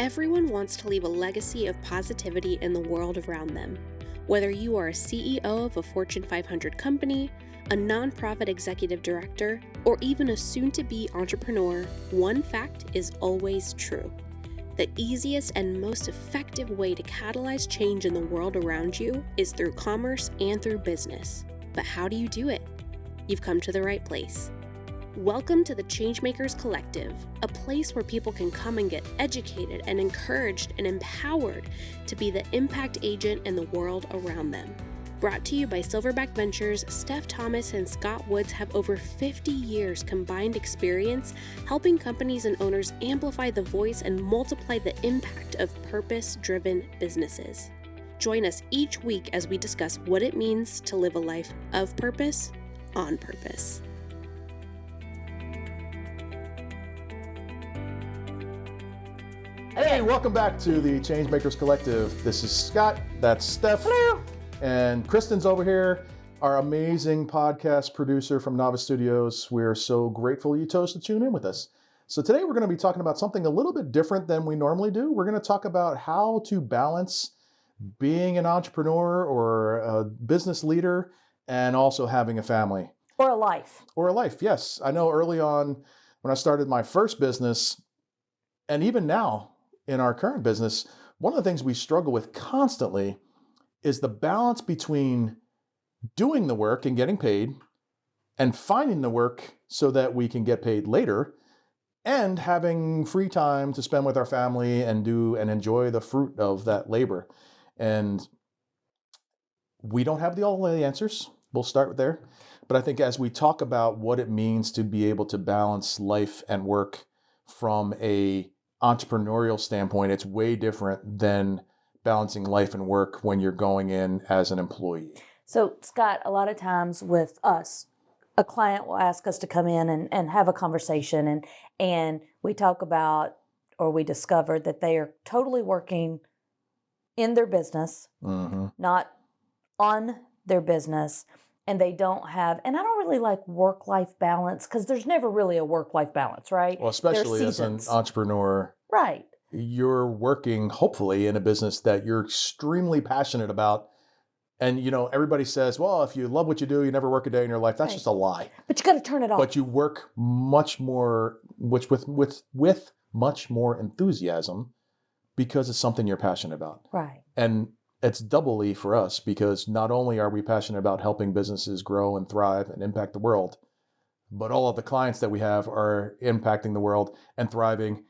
Everyone wants to leave a legacy of positivity in the world around them. Whether you are a CEO of a Fortune 500 company, a nonprofit executive director, or even a soon-to-be entrepreneur, one fact is always true. The easiest and most effective way to catalyze change in the world around you is through commerce and through business. But how do you do it? You've come to the right place. Welcome to the Changemakers Collective, a place where people can come and get educated and encouraged and empowered to be the impact agent in the world around them. Brought to you by Silverback Ventures, Steph Thomas and Scott Woods have over 50 years combined experience helping companies and owners amplify the voice and multiply the impact of purpose-driven businesses. Join us each week as we discuss what it means to live a life of purpose on purpose. Hey, welcome back to the Changemakers Collective. This is Scott, that's Steph. Hello. And Kristen's over here, our amazing podcast producer from Novice Studios. We're so grateful you chose to tune in with us. So today we're going to be talking about something a little bit different than we normally do. We're going to talk about how to balance being an entrepreneur or a business leader and also having a family. Or a life. Or a life, yes. I know early on when I started my first business, and even now in our current business, one of the things we struggle with constantly is the balance between doing the work and getting paid and finding the work so that we can get paid later and having free time to spend with our family and do and enjoy the fruit of that labor. And we don't have all the answers. We'll start there. But I think as we talk about what it means to be able to balance life and work from a entrepreneurial standpoint, it's way different than balancing life and work when you're going in as an employee. So, Scott, a lot of times with us, a client will ask us to come in and have a conversation, and we talk about, or we discovered that they are totally working in their business, not on their business, and they don't have, and I don't really like work-life balance because there's never really a work-life balance, right? Well, especially as an entrepreneur. Right. You're working, hopefully, in a business that you're extremely passionate about. And, you know, everybody says, well, if you love what you do, you never work a day in your life. That's just a lie. But you got to turn it on. But you work much more, with much more enthusiasm because it's something you're passionate about. Right. And it's doubly for us because not only are we passionate about helping businesses grow and thrive and impact the world, but all of the clients that we have are impacting the world and thriving.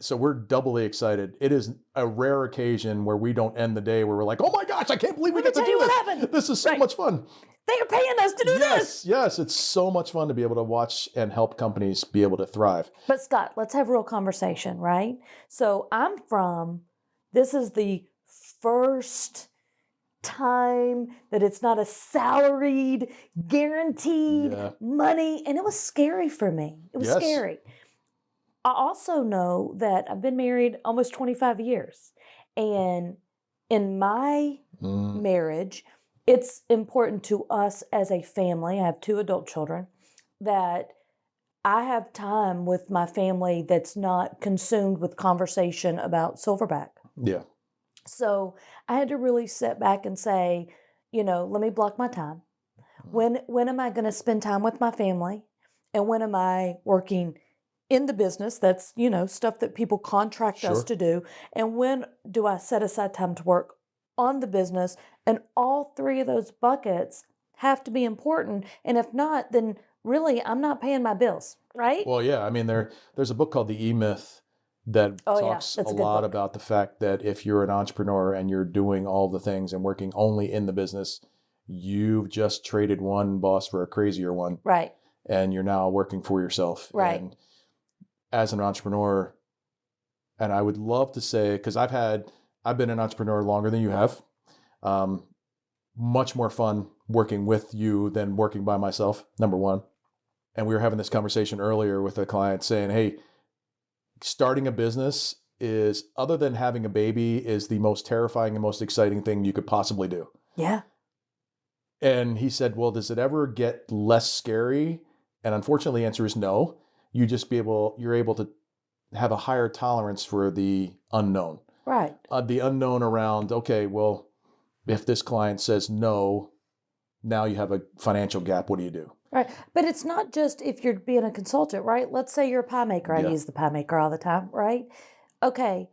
So we're doubly excited. It is a rare occasion where we don't end the day where we're like, oh my gosh, I can't believe we get to do this. This is so much fun. They are paying us to do this. Yes, it's so much fun to be able to watch and help companies be able to thrive. But Scott, let's have a real conversation, right? So this is the first time that it's not a salaried, guaranteed money. And it was scary for me. It was scary. I also know that I've been married almost 25 years. And in my marriage, it's important to us as a family, I have 2 adult children, that I have time with my family that's not consumed with conversation about Silverback. Yeah. So I had to really sit back and say, let me block my time. When am I going to spend time with my family? And when am I working in the business? That's, stuff that people contract us to do. And when do I set aside time to work on the business? And all 3 of those buckets have to be important. And if not, then really I'm not paying my bills, right? Well, yeah. I mean, there's a book called The E-Myth that talks a lot about the fact that if you're an entrepreneur and you're doing all the things and working only in the business, you've just traded one boss for a crazier one. Right. And you're now working for yourself. Right. And as an entrepreneur, and I would love to say, because I've been an entrepreneur longer than you have, much more fun working with you than working by myself, number one. And we were having this conversation earlier with a client saying, hey, starting a business is, other than having a baby, is the most terrifying and most exciting thing you could possibly do. Yeah. And he said, well, does it ever get less scary? And unfortunately, the answer is no. You're able to have a higher tolerance for the unknown. Right. The unknown around, okay, well, if this client says no, now you have a financial gap. What do you do? Right. But it's not just if you're being a consultant, right? Let's say you're a pie maker. I Yeah. use the pie maker all the time, right? Okay.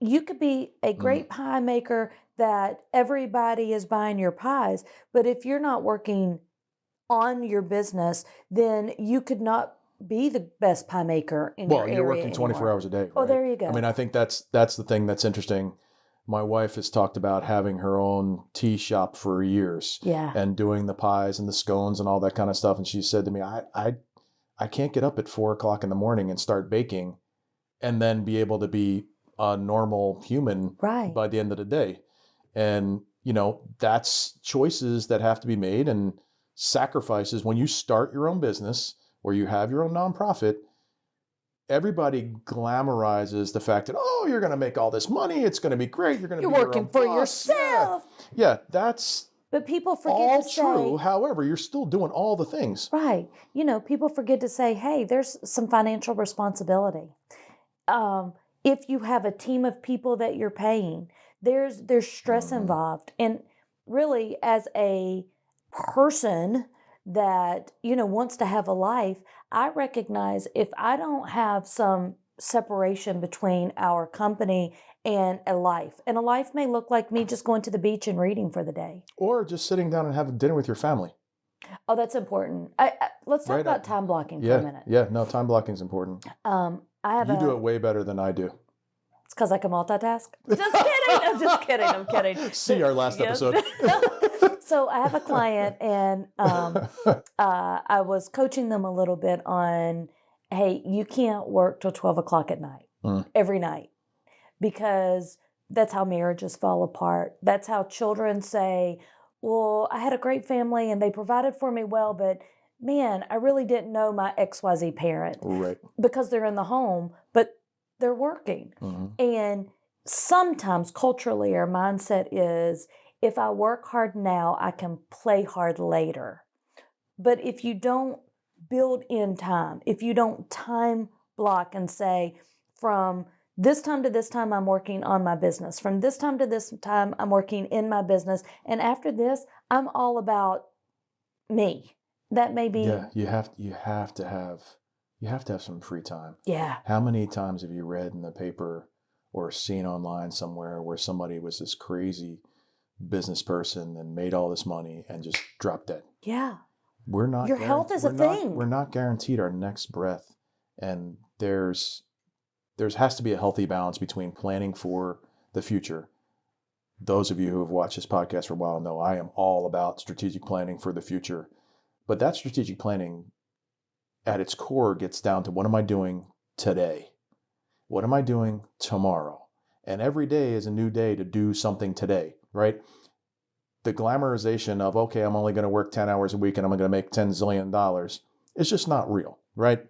You could be a great pie maker that everybody is buying your pies, but if you're not working on your business, then you could not be the best pie maker in your area. Well, you're working 24 anymore. hours a day. Right? Oh, there you go. I mean, I think that's the thing that's interesting. My wife has talked about having her own tea shop for years, Yeah. and doing the pies and the scones and all that kind of stuff. And she said to me, I can't get up at 4:00 in the morning and start baking and then be able to be a normal human Right. by the end of the day. And, that's choices that have to be made and sacrifices. When you start your own business or you have your own nonprofit, everybody glamorizes the fact that, oh, you're going to make all this money. It's going to be great. You're going to be working your own for boss. yourself. Yeah, that's But people forget all to say, true. However, you're still doing all the things. right. People forget to say, hey, there's some financial responsibility. If you have a team of people that you're paying, there's stress involved. And really, as a person that, wants to have a life, I recognize if I don't have some separation between our company and a life may look like me just going to the beach and reading for the day. Or just sitting down and having dinner with your family. Oh, that's important. Let's talk about time blocking for a minute. Yeah, no, time blocking is important. You do it way better than I do. It's because I can multitask. Just kidding. I'm just kidding. I'm kidding. See our last episode. So I have a client, and I was coaching them a little bit on, hey, you can't work till 12 o'clock at night, every night, because that's how marriages fall apart. That's how children say, well, I had a great family and they provided for me well, but man, I really didn't know my XYZ parent. Right. Because they're in the home, but they're working. And sometimes culturally our mindset is, if I work hard now, I can play hard later. But if you don't build in time, if you don't time block and say, from this time to this time, I'm working on my business. From this time to this time, I'm working in my business. And after this, I'm all about me. That may be. Yeah, you have to have some free time. Yeah. How many times have you read in the paper or seen online somewhere where somebody was this crazy business person and made all this money and just dropped dead? Yeah. We're not. Your health is a thing. We're not guaranteed our next breath, and there has to be a healthy balance between planning for the future. Those of you who have watched this podcast for a while know I am all about strategic planning for the future, but that strategic planning at its core gets down to, what am I doing today? What am I doing tomorrow? And every day is a new day to do something today, right? The glamorization of, okay, I'm only going to work 10 hours a week and I'm going to make $10 zillion. It's just not real, right?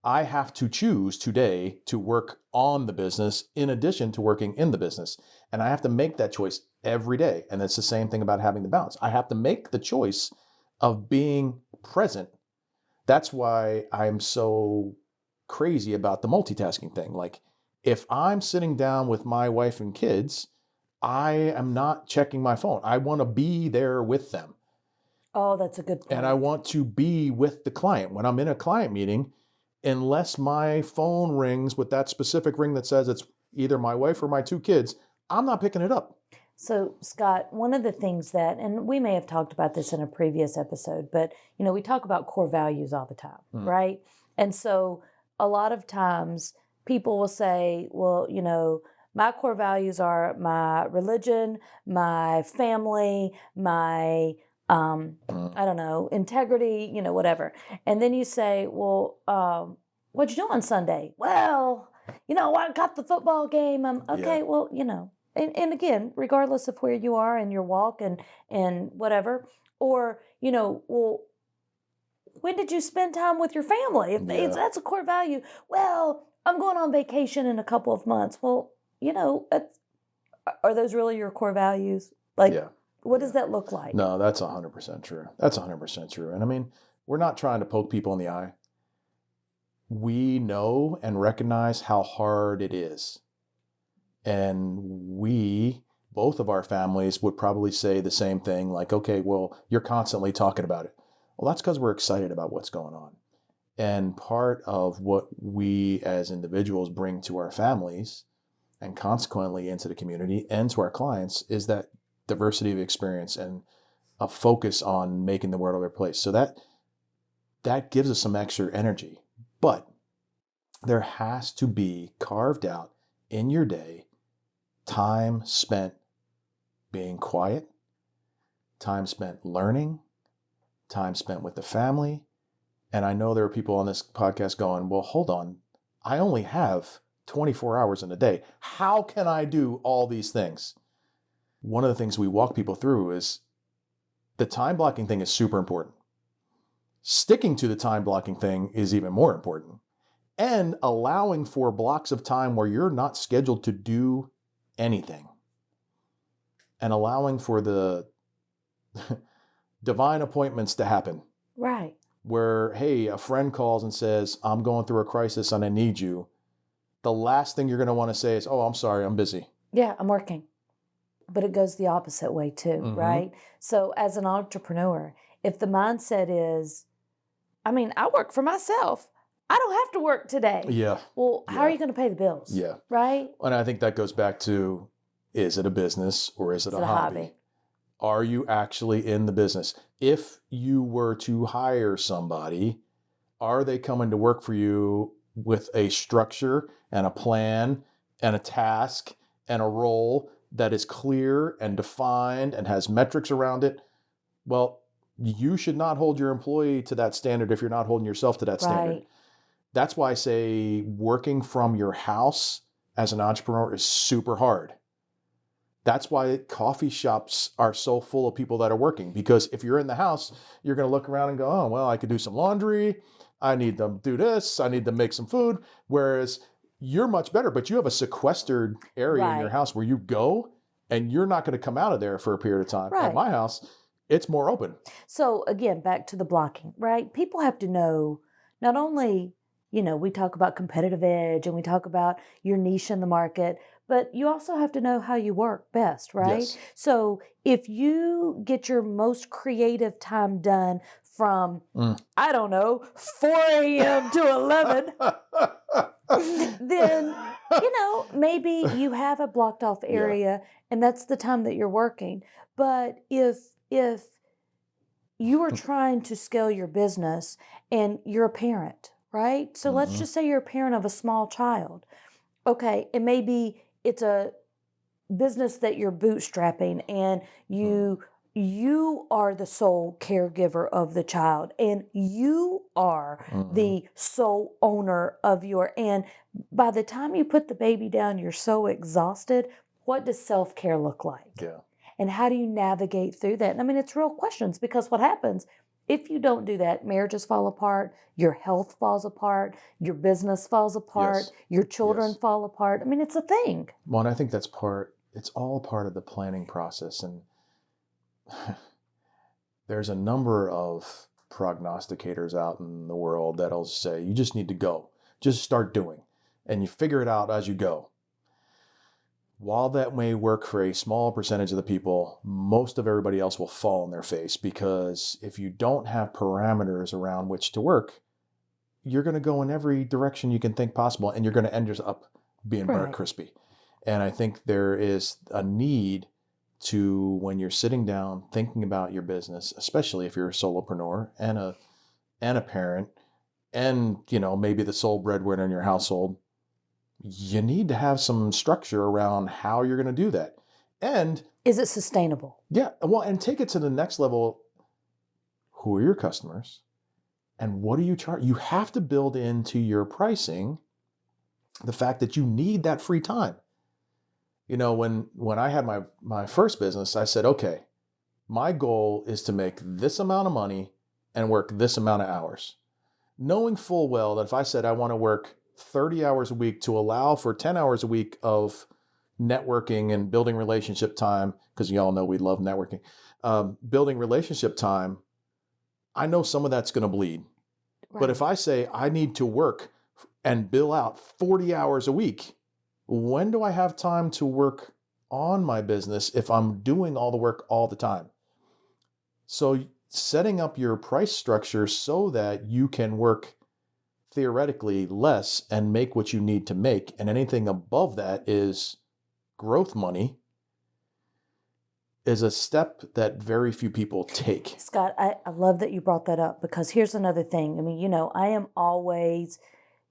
I have to choose today to work on the business in addition to working in the business. And I have to make that choice every day. And it's the same thing about having the balance. I have to make the choice of being present. That's why I'm so crazy about the multitasking thing. Like, if I'm sitting down with my wife and kids, I am not checking my phone. I want to be there with them. Oh, that's a good point. And I want to be with the client. When I'm in a client meeting, unless my phone rings with that specific ring that says it's either my wife or my two kids, I'm not picking it up. So, Scott, one of the things that, and we may have talked about this in a previous episode, but, we talk about core values all the time, right? And so a lot of times people will say, well, my core values are my religion, my family, my, I don't know, integrity, whatever. And then you say, well, what'd you do on Sunday? Well, I got the football game. Okay, well, and again, regardless of where you are in your walk and whatever, or, well, when did you spend time with your family? If that's a core value. Well, I'm going on vacation in a couple of months. Well, are those really your core values? What does that look like? No, that's 100% true. That's 100% true. And I mean, we're not trying to poke people in the eye. we know and recognize how hard it is. And both of our families would probably say the same thing, like, okay, well, you're constantly talking about it. Well, that's because we're excited about what's going on. And part of what we as individuals bring to our families and consequently into the community and to our clients is that diversity of experience and a focus on making the world a better place. So that gives us some extra energy. But there has to be carved out in your day time spent being quiet, time spent learning, time spent with the family. And I know there are people on this podcast going, well, hold on, I only have 24 hours in a day. How can I do all these things? One of the things we walk people through is the time blocking thing is super important. Sticking to the time blocking thing is even more important. And allowing for blocks of time where you're not scheduled to do anything. And allowing for the divine appointments to happen. Right. Where, hey, a friend calls and says, I'm going through a crisis and I need you. The last thing you're going to want to say is, oh, I'm sorry, I'm busy. Yeah, I'm working. But it goes the opposite way too, right? So as an entrepreneur, if the mindset is, I work for myself. I don't have to work today. Yeah. Well, how are you going to pay the bills? Yeah. Right? And I think that goes back to, is it a business or is it a hobby? Are you actually in the business? If you were to hire somebody, are they coming to work for you with a structure and a plan and a task and a role that is clear and defined and has metrics around it? Well, you should not hold your employee to that standard if you're not holding yourself to that standard. Right. That's why I say working from your house as an entrepreneur is super hard. That's why coffee shops are so full of people that are working, because if you're in the house, you're going to look around and go, oh, well, I could do some laundry. I need to do this. I need to make some food. Whereas you're much better, but you have a sequestered area in your house where you go and you're not going to come out of there for a period of time. Right. At my house, it's more open. So again, back to the blocking, right? People have to know not only, we talk about competitive edge and we talk about your niche in the market, but you also have to know how you work best, right? Yes. So if you get your most creative time done from, 4 a.m. to 11, then, maybe you have a blocked off area and that's the time that you're working. But if you are trying to scale your business and you're a parent, right? So let's just say you're a parent of a small child. Okay, and maybe it's a business that you're bootstrapping and you are the sole caregiver of the child and you are the sole owner of and by the time you put the baby down, you're so exhausted. What does self-care look like? Yeah. And how do you navigate through that? And it's real questions, because what happens if you don't do that? Marriages fall apart, your health falls apart, your business falls apart, your children fall apart. It's a thing. Well, and I think it's all part of the planning process. And there's a number of prognosticators out in the world that'll say, you just need to go, just start doing, and you figure it out as you go. While that may work for a small percentage of the people, most of everybody else will fall on their face, because if you don't have parameters around which to work, you're going to go in every direction you can think possible, and you're going to end up being burnt crispy. And I think there is a need to, when you're sitting down thinking about your business, especially if you're a solopreneur and a parent and, maybe the sole breadwinner in your household, you need to have some structure around how you're going to do that. And is it sustainable? Yeah. Well, and take it to the next level. Who are your customers and what do you charge? You have to build into your pricing the fact that you need that free time. When I had my first business, I said, okay, my goal is to make this amount of money and work this amount of hours, knowing full well that if I said I want to work 30 hours a week to allow for 10 hours a week of networking and building relationship time, because you all know we love networking, building relationship time, I know some of that's going to bleed. Right. But if I say I need to work and bill out 40 hours a week, when do I have time to work on my business if I'm doing all the work all the time? So setting up your price structure so that you can work theoretically less and make what you need to make, and anything above that is growth money, is a step that very few people take. Scott, I love that you brought that up, because here's another thing. I mean, I am always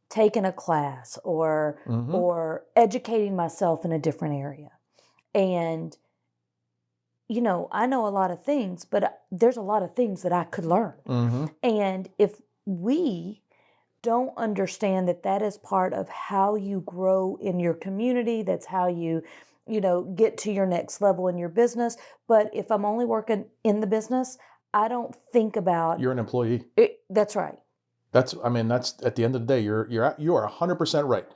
taking a class or educating myself in a different area. And, I know a lot of things, but there's a lot of things that I could learn. And if we don't understand that that is part of how you grow in your community, that's how you get to your next level in your business. But if I'm only working in the business, I don't think about... You're an employee. That's right. That's at the end of the day, you are 100% right.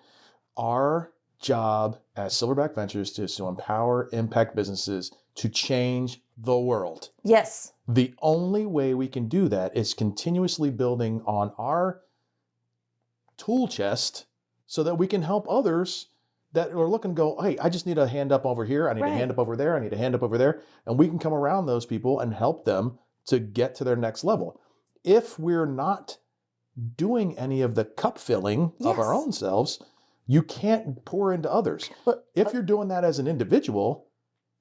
Our job as Silverback Ventures is to empower impact businesses to change the world. Yes. The only way we can do that is continuously building on our tool chest so that we can help others that are looking to go, hey, I just need a hand up over here. I need a hand up over there. I need a hand up over there. And we can come around those people and help them to get to their next level. If we're not doing any of the cup filling of our own selves, you can't pour into others. If you're doing that as an individual,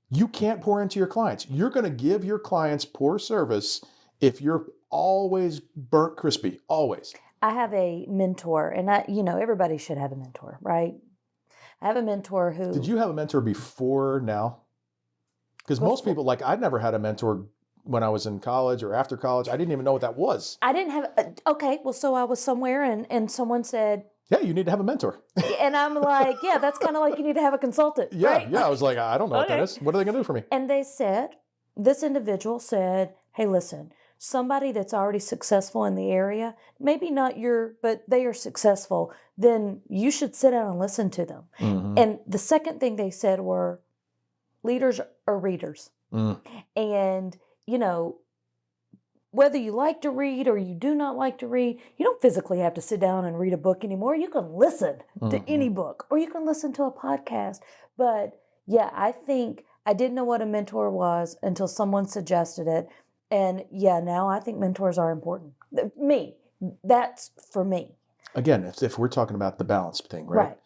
you can't pour into your clients. You're going to give your clients poor service if you're always burnt crispy, always. I have a mentor, and everybody should have a mentor, right? I have a mentor who... Did you have a mentor before now? Because most people, I never had a mentor when I was in college or after college. I didn't even know what that was. I didn't have... Okay, well, so I was somewhere and someone said... Yeah, you need to have a mentor. And I'm like, yeah, that's kind of like you need to have a consultant, right? Yeah, I was like, I don't know what that is. What are they going to do for me? And they said, this individual said, hey, listen, somebody that's already successful in the area, maybe not but they are successful, then you should sit down and listen to them. And the second thing they said were, leaders are readers. And, whether you like to read or you do not like to read, you don't physically have to sit down and read a book anymore. You can listen to any book, or you can listen to a podcast. But yeah, I think I didn't know what a mentor was until someone suggested it. And yeah, now I think mentors are important. That's for me. Again, if we're talking about the balance thing, right?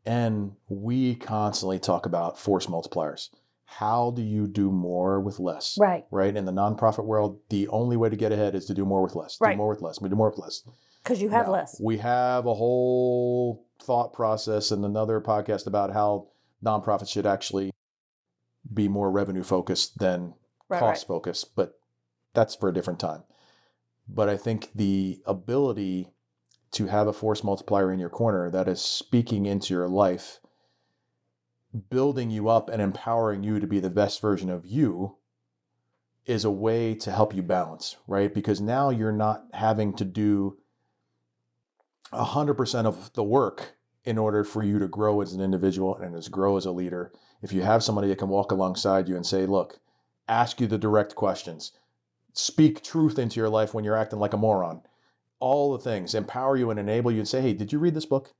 And we constantly talk about force multipliers. How do you do more with less? Right. In the nonprofit world, the only way to get ahead is to do more with less. Do more with less. We do more with less. Because you have less. We have a whole thought process and another podcast about how nonprofits should actually be more revenue focused than cost focused, but that's for a different time. But I think the ability to have a force multiplier in your corner that is speaking into your life, building you up and empowering you to be the best version of you, is a way to help you balance, right? Because now you're not having to do 100% of the work in order for you to grow as an individual and grow as a leader. If you have somebody that can walk alongside you and say, look, ask you the direct questions, speak truth into your life when you're acting like a moron, all the things, empower you and enable you and say, hey, did you read this book?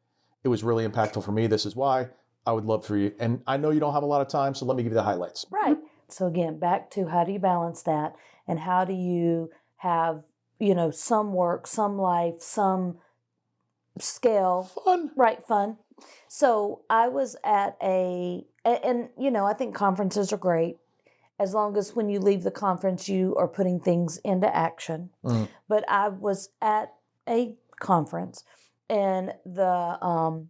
It was really impactful for me. This is why. I would love for you. And I know you don't have a lot of time, so let me give you the highlights. Right. So again, back to how do you balance that, and how do you have, some work, some life, some scale. Fun. Right, fun. So I was at I think conferences are great as long as when you leave the conference, you are putting things into action. But I was at a conference, and the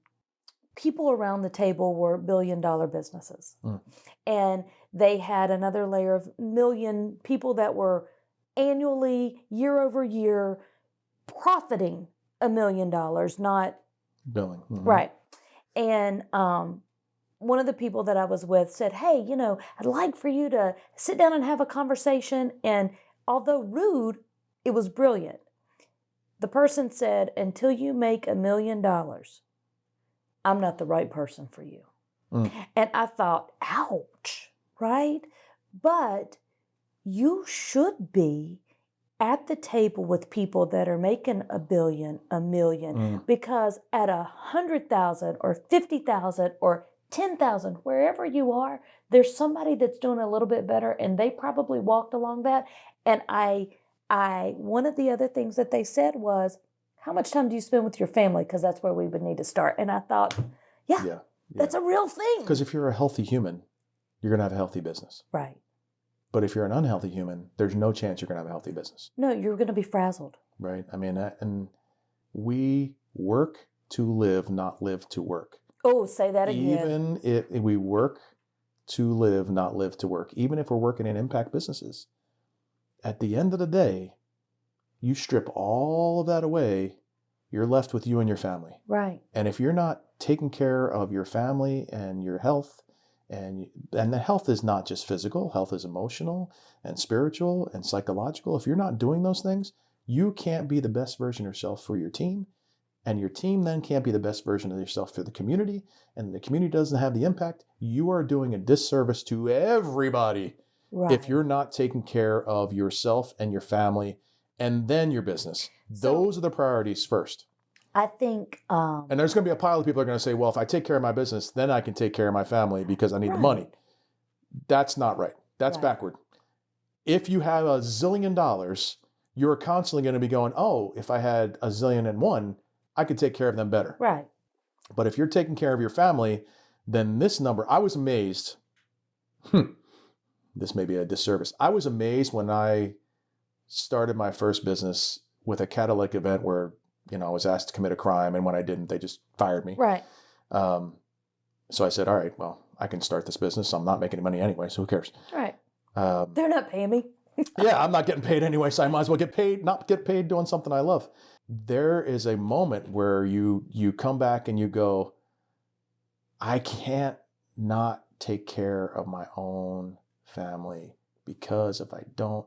people around the table were billion-dollar businesses. And they had another layer of million people that were annually, year over year, profiting $1 million, not billing. Right. And one of the people that I was with said, hey, I'd like for you to sit down and have a conversation. And although rude, it was brilliant. The person said, until you make $1 million, I'm not the right person for you. And I thought, ouch, right? But you should be at the table with people that are making a billion, a million, because at 100,000 or 50,000 or 10,000, wherever you are, there's somebody that's doing a little bit better, and they probably walked along that. And one of the other things that they said was, how much time do you spend with your family? Because that's where we would need to start. And I thought, yeah. That's a real thing. Because if you're a healthy human, you're going to have a healthy business. Right. But if you're an unhealthy human, there's no chance you're going to have a healthy business. No, you're going to be frazzled. Right. I mean, and we work to live, not live to work. Oh, say that again. Even if we work to live, not live to work. Even if we're working in impact businesses, at the end of the day, you strip all of that away, you're left with you and your family. Right. And if you're not taking care of your family and your health, and the health is not just physical, health is emotional and spiritual and psychological. If you're not doing those things, you can't be the best version of yourself for your team. And your team then can't be the best version of yourself for the community. And the community doesn't have the impact. You are doing a disservice to everybody if you're not taking care of yourself and your family and then your business. Those are the priorities first. I think... and there's going to be a pile of people who are going to say, well, if I take care of my business, then I can take care of my family because I need the money. That's not right. That's backward. If you have $1 zillion, you're constantly going to be going, oh, if I had $1,000,000,001, I could take care of them better. Right. But if you're taking care of your family, then this number, I was amazed. This may be a disservice. I was amazed when I started my first business with a catalytic event where, I was asked to commit a crime, and when I didn't, they just fired me. Right. So I said, all right, well, I can start this business. I'm not making any money anyway, so who cares? Right. They're not paying me. Yeah, I'm not getting paid anyway, so I might as well not get paid doing something I love. There is a moment where you come back and you go, I can't not take care of my own family, because if I don't,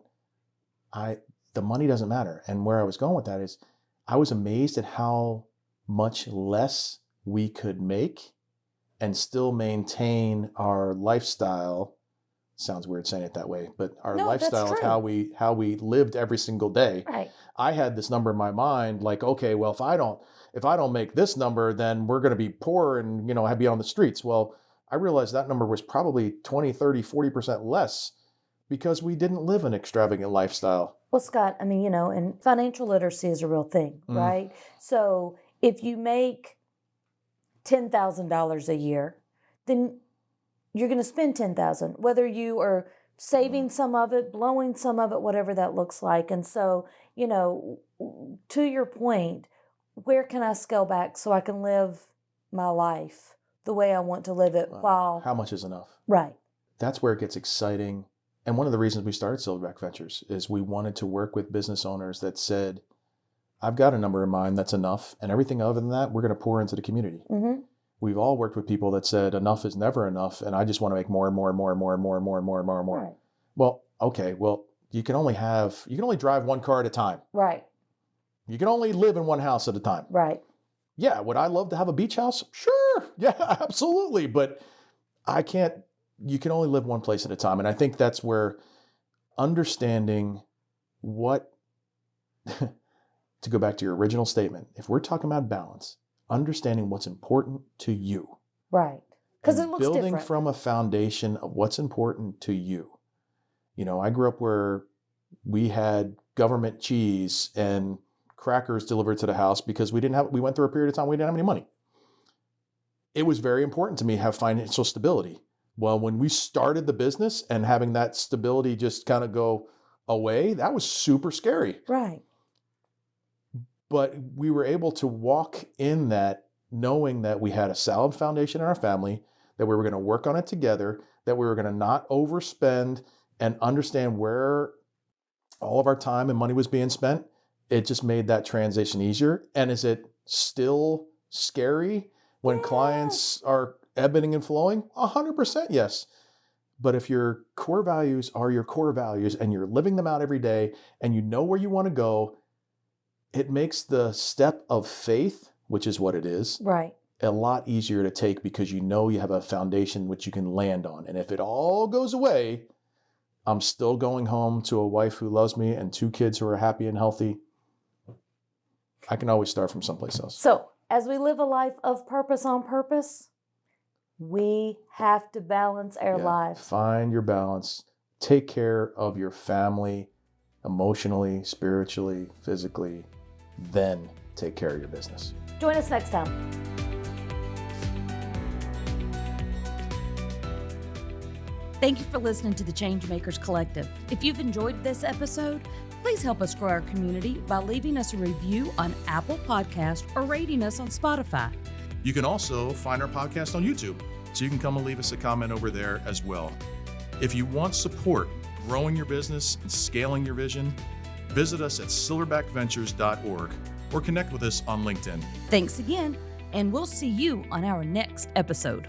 the money doesn't matter. And where I was going with that is, I was amazed at how much less we could make and still maintain our lifestyle. Sounds weird saying it that way, but our lifestyle of how we lived every single day. Right. I had this number in my mind, like, okay, well, if I don't make this number, then we're going to be poor and, I'd be on the streets. Well, I realized that number was probably 20, 30, 40% less because we didn't live an extravagant lifestyle. Well, Scott, and financial literacy is a real thing, right? So if you make $10,000 a year, then you're going to spend $10,000, whether you are saving some of it, blowing some of it, whatever that looks like. And so, to your point, where can I scale back so I can live my life the way I want to live it while... How much is enough? Right. That's where it gets exciting. And one of the reasons we started Silverback Ventures is we wanted to work with business owners that said, I've got a number in mind that's enough, and everything other than that, we're going to pour into the community. Mm-hmm. We've all worked with people that said enough is never enough, and I just want to make more and more and more and more and more and more and more and more and more. Right. Well, okay, you can only drive one car at a time. Right. You can only live in one house at a time. Right. Yeah, would I love to have a beach house? Sure. Yeah, absolutely. But you can only live one place at a time. And I think that's where understanding to go back to your original statement, if we're talking about balance, understanding what's important to you. Right. Because it looks building different. from a foundation of what's important to you. I grew up where we had government cheese and crackers delivered to the house because we went through a period of time we didn't have any money. It was very important to me to have financial stability. Well, when we started the business and having that stability just kind of go away, that was super scary. Right. But we were able to walk in that knowing that we had a solid foundation in our family, that we were going to work on it together, that we were going to not overspend and understand where all of our time and money was being spent. It just made that transition easier. And is it still scary when clients are ebbing and flowing? 100% yes. But if your core values are your core values and you're living them out every day and you know where you want to go, it makes the step of faith, which is what it is, right, a lot easier to take because you know you have a foundation which you can land on. And if it all goes away, I'm still going home to a wife who loves me and 2 kids who are happy and healthy, I can always start from someplace else. So, as we live a life of purpose on purpose, we have to balance our lives. Find your balance. Take care of your family emotionally, spiritually, physically, then take care of your business. Join us next time. Thank you for listening to the Changemakers Collective. If you've enjoyed this episode, please help us grow our community by leaving us a review on Apple Podcasts or rating us on Spotify. You can also find our podcast on YouTube, so you can come and leave us a comment over there as well. If you want support growing your business and scaling your vision, visit us at silverbackventures.org or connect with us on LinkedIn. Thanks again, and we'll see you on our next episode.